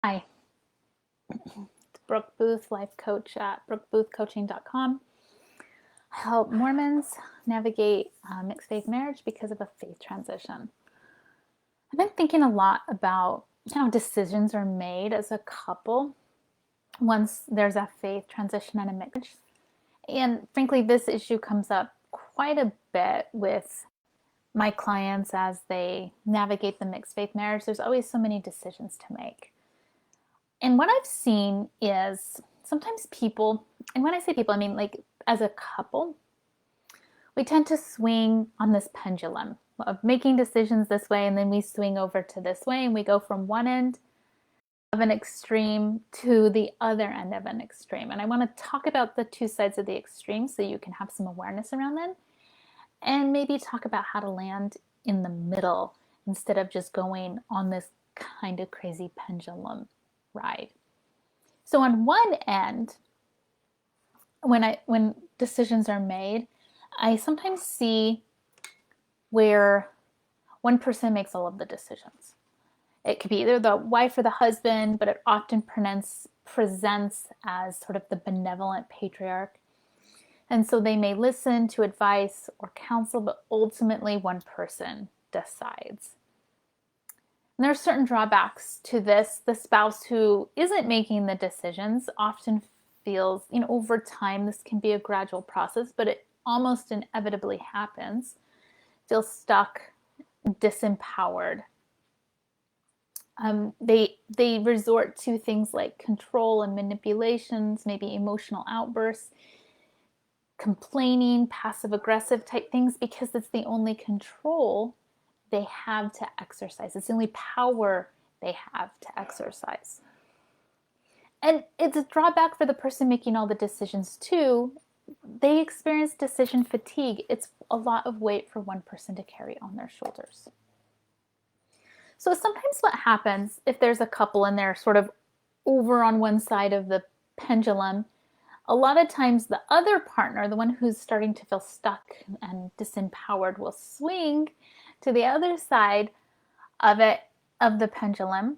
Hi, it's Brooke Booth, life coach at brookeboothcoaching.com. I help Mormons navigate mixed faith marriage because of a faith transition. I've been thinking a lot about how decisions are made as a couple once there's a faith transition and a marriage. And frankly, this issue comes up quite a bit with my clients as they navigate the mixed faith marriage. There's always so many decisions to make. And what I've seen is sometimes people, and when I say people, I mean like as a couple, we tend to swing on this pendulum of making decisions this way, and then we swing over to this way, and we go from one end of an extreme to the other end of an extreme. And I want to talk about the two sides of the extreme so you can have some awareness around them, and maybe talk about how to land in the middle instead of just going on this kind of crazy pendulum ride. So on one end, when decisions are made, I sometimes see where one person makes all of the decisions. It could be either the wife or the husband, but it often presents as sort of the benevolent patriarch. And so they may listen to advice or counsel, but ultimately one person decides. And there are certain drawbacks to this. The spouse who isn't making the decisions often feels, over time, this can be a gradual process, but it almost inevitably happens, feels stuck, disempowered. They resort to things like control and manipulations, maybe emotional outbursts, complaining, passive aggressive type things, because it's the only control they have to exercise. It's the only power they have to exercise. And it's a drawback for the person making all the decisions too. They experience decision fatigue. It's a lot of weight for one person to carry on their shoulders. So sometimes what happens if there's a couple and they're sort of over on one side of the pendulum, a lot of times the other partner, the one who's starting to feel stuck and disempowered, will swing to the other side of the pendulum.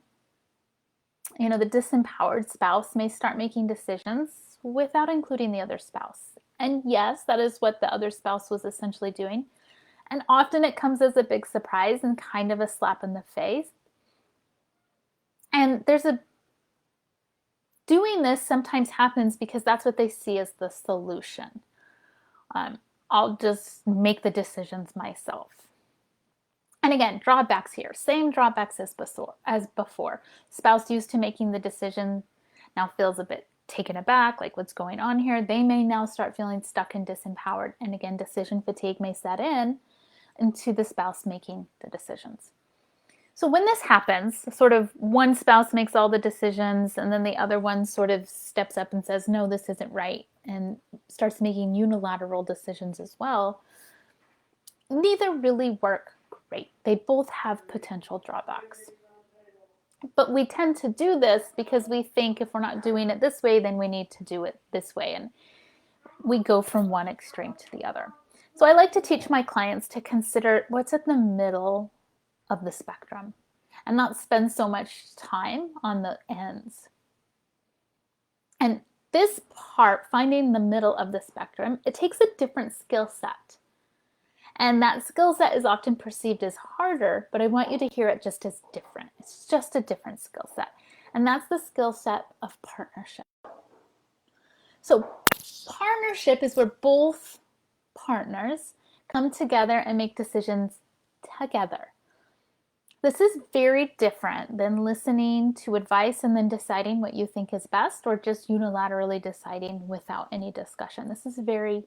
The disempowered spouse may start making decisions without including the other spouse. And yes, that is what the other spouse was essentially doing. And often it comes as a big surprise and kind of a slap in the face. And doing this sometimes happens because that's what they see as the solution. I'll just make the decisions myself. And again, drawbacks here, same drawbacks as before. Spouse used to making the decision now feels a bit taken aback, like what's going on here. They may now start feeling stuck and disempowered. And again, decision fatigue may set into the spouse making the decisions. So when this happens, sort of one spouse makes all the decisions and then the other one sort of steps up and says, no, this isn't right, and starts making unilateral decisions as well, neither really work great. They both have potential drawbacks. But we tend to do this because we think if we're not doing it this way, then we need to do it this way. And we go from one extreme to the other. So I like to teach my clients to consider what's in the middle of the spectrum and not spend so much time on the ends. And this part, finding the middle of the spectrum, it takes a different skill set. And that skill set is often perceived as harder, but I want you to hear it just as different. It's just a different skill set. And that's the skill set of partnership. So partnership is where both partners come together and make decisions together. This is very different than listening to advice and then deciding what you think is best, or just unilaterally deciding without any discussion. This is very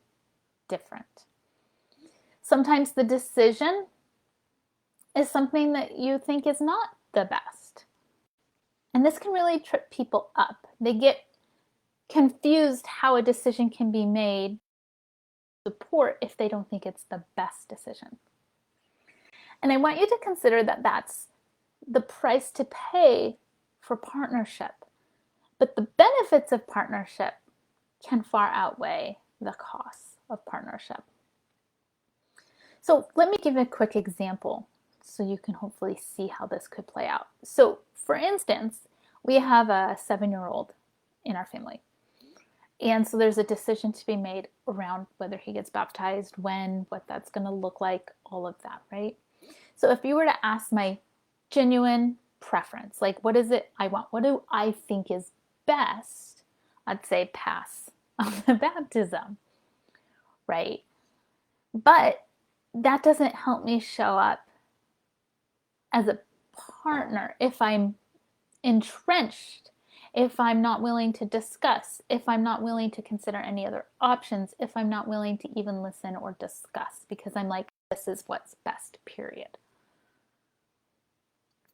different. Sometimes the decision is something that you think is not the best. And this can really trip people up. They get confused how a decision can be made support if they don't think it's the best decision. And I want you to consider that that's the price to pay for partnership. But the benefits of partnership can far outweigh the costs of partnership. So let me give a quick example so you can hopefully see how this could play out. So for instance, We have a 7-year-old in our family. And so there's a decision to be made around whether he gets baptized, when, what that's going to look like, all of that, right? So if you were to ask my genuine preference, like what is it I want? What do I think is best? I'd say pass on the baptism, right? But that doesn't help me show up as a partner if I'm entrenched, if I'm not willing to discuss, if I'm not willing to consider any other options, if I'm not willing to even listen or discuss, because I'm like, this is what's best, period.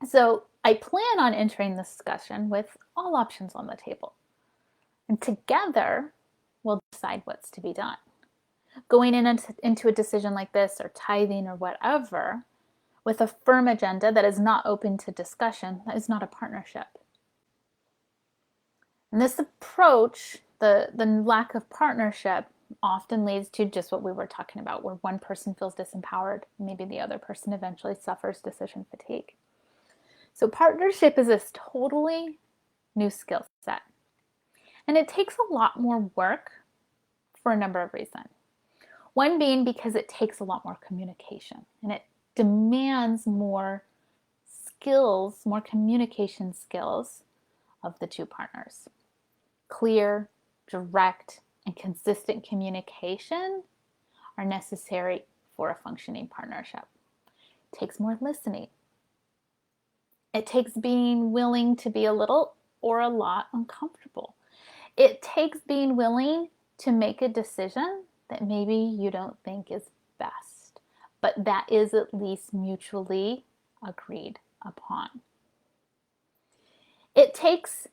So I plan on entering the discussion with all options on the table. And together, we'll decide what's to be done. Going into a decision like this, or tithing, or whatever, with a firm agenda that is not open to discussion, that is not a partnership. And this approach, the lack of partnership, often leads to just what we were talking about, where one person feels disempowered, maybe the other person eventually suffers decision fatigue. So partnership is this totally new skill set. And it takes a lot more work for a number of reasons. One being because it takes a lot more communication, and it demands more skills, more communication skills of the two partners. Clear, direct, and consistent communication are necessary for a functioning partnership. It takes more listening. It takes being willing to be a little or a lot uncomfortable. It takes being willing to make a decision that maybe you don't think is best, but that is at least mutually agreed upon. It takes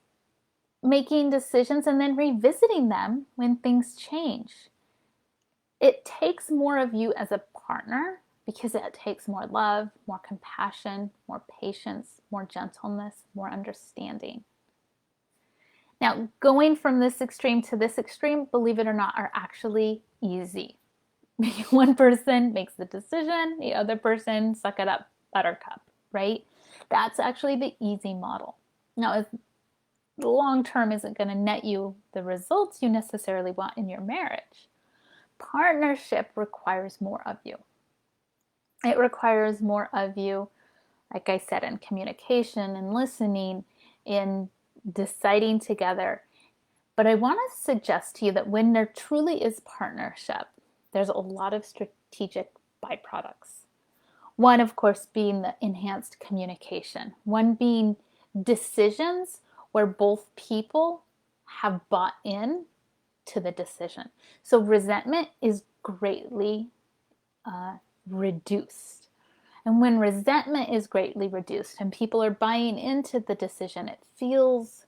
making decisions and then revisiting them when things change. It takes more of you as a partner because it takes more love, more compassion, more patience, more gentleness, more understanding. Now, going from this extreme to this extreme, believe it or not, are actually easy. One person makes the decision, the other person suck it up, buttercup, right? That's actually the easy model. Now, if the long term isn't going to net you the results you necessarily want in your marriage, partnership requires more of you. It requires more of you, like I said, in communication and listening, in deciding together. But I want to suggest to you that when there truly is partnership, there's a lot of strategic byproducts. One, of course, being the enhanced communication. One being decisions where both people have bought in to the decision. So resentment is greatly reduced. And when resentment is greatly reduced and people are buying into the decision, it feels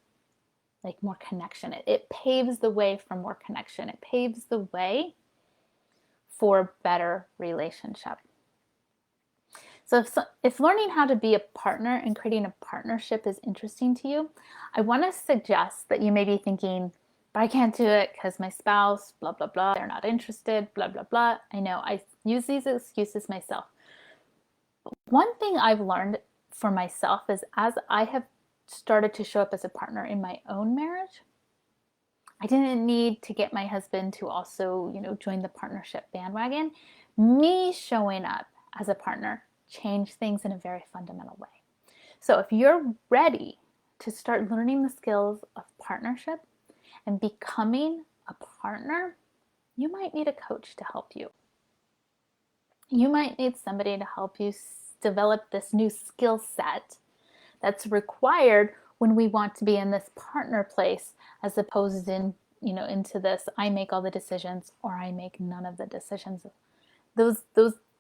like more connection. It paves the way for more connection. It paves the way for better relationship. So if learning how to be a partner and creating a partnership is interesting to you, I want to suggest that you may be thinking, but I can't do it because my spouse, blah, blah, blah, they're not interested, blah, blah, blah. I know, I use these excuses myself. But one thing I've learned for myself is as I have started to show up as a partner in my own marriage, I didn't need to get my husband to also, join the partnership bandwagon. Me showing up as a partner changed things in a very fundamental way. So if you're ready to start learning the skills of partnership and becoming a partner, you might need a coach to help you. You might need somebody to help you develop this new skill set that's required when we want to be in this partner place, as opposed into this I make all the decisions or I make none of the decisions. Those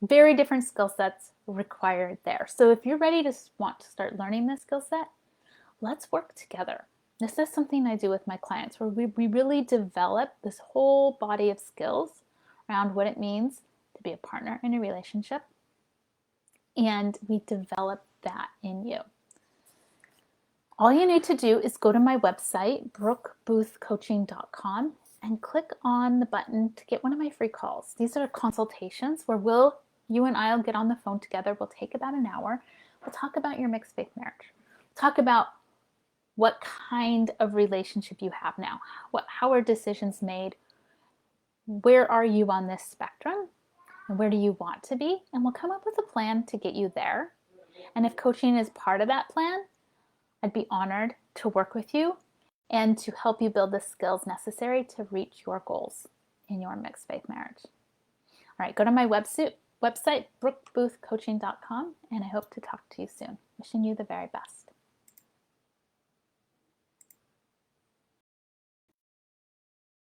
very different skill sets required there. So if you're ready to want to start learning this skill set, let's work together. This is something I do with my clients where we really develop this whole body of skills around what it means to be a partner in a relationship, and we develop that in you. All you need to do is go to my website, brookeboothcoaching.com, and click on the button to get one of my free calls. These are consultations where you and I will get on the phone together. We'll take about an hour. We'll talk about your mixed faith marriage. We'll talk about what kind of relationship you have now. How are decisions made? Where are you on this spectrum? And where do you want to be? And we'll come up with a plan to get you there. And if coaching is part of that plan, I'd be honored to work with you and to help you build the skills necessary to reach your goals in your mixed faith marriage. All right, go to my website, brookeboothcoaching.com, and I hope to talk to you soon. Wishing you the very best.